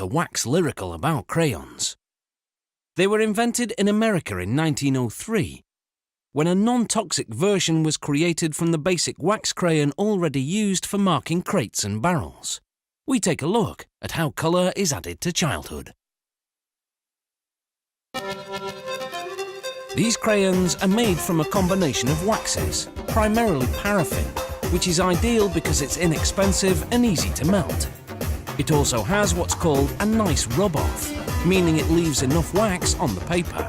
to wax lyrical about crayons. They were invented in America in 1903, when a non-toxic version was created from the basic wax crayon already used for marking crates and barrels. We take a look at how colour is added to childhood. These crayons are made from a combination of waxes, primarily paraffin, which is ideal because it's inexpensive and easy to melt. It also has what's called a nice rub-off, meaning it leaves enough wax on the paper.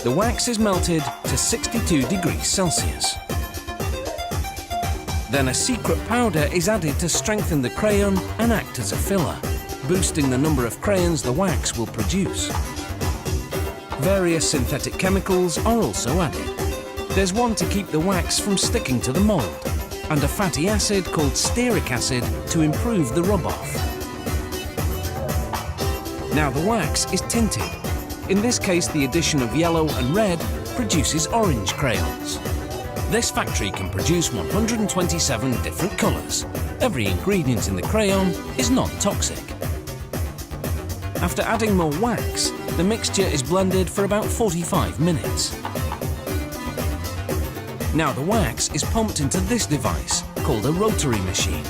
The wax is melted to 62 degrees Celsius. Then a secret powder is added to strengthen the crayon and act as a filler, boosting the number of crayons the wax will produce. Various synthetic chemicals are also added. There's one to keep the wax from sticking to the mould, and a fatty acid called stearic acid to improve the rub-off. Now the wax is tinted. In this case, the addition of yellow and red produces orange crayons. This factory can produce 127 different colours. Every ingredient in the crayon is non-toxic. After adding more wax, the mixture is blended for about 45 minutes. Now the wax is pumped into this device, called a rotary machine.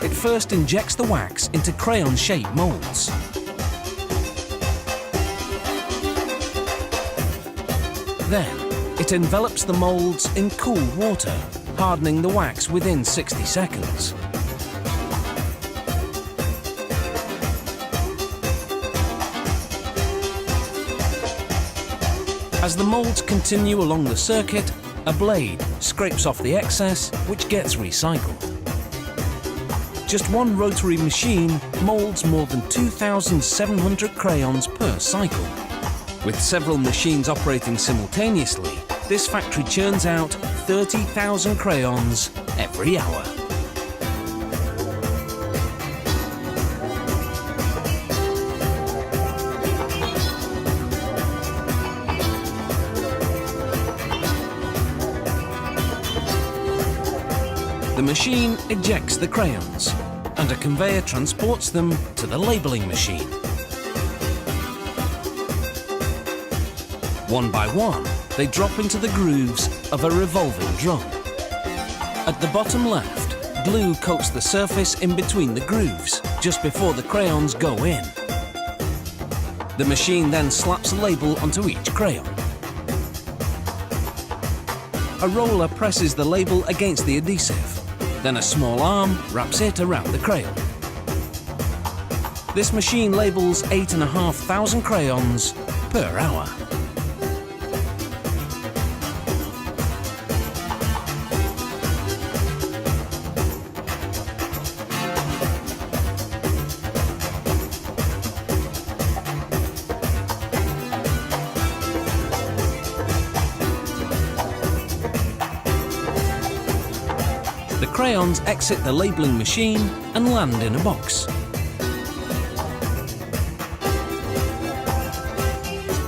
It first injects the wax into crayon-shaped moulds. Then, it envelops the moulds in cool water, hardening the wax within 60 seconds. As the moulds continue along the circuit, a blade scrapes off the excess, which gets recycled. Just one rotary machine moulds more than 2,700 crayons per cycle. With several machines operating simultaneously, this factory churns out 30,000 crayons every hour. The machine ejects the crayons, and a conveyor transports them to the labelling machine. One by one, they drop into the grooves of a revolving drum. At the bottom left, glue coats the surface in between the grooves, just before the crayons go in. The machine then slaps a label onto each crayon. A roller presses the label against the adhesive. Then a small arm wraps it around the crayon. This machine labels 8,500 crayons per hour. The crayons exit the labelling machine and land in a box.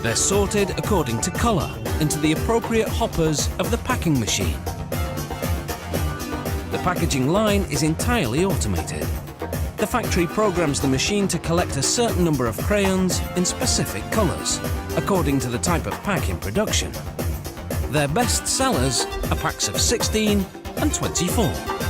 They're sorted according to colour into the appropriate hoppers of the packing machine. The packaging line is entirely automated. The factory programs the machine to collect a certain number of crayons in specific colours, according to the type of pack in production. Their best sellers are packs of 16 and 24.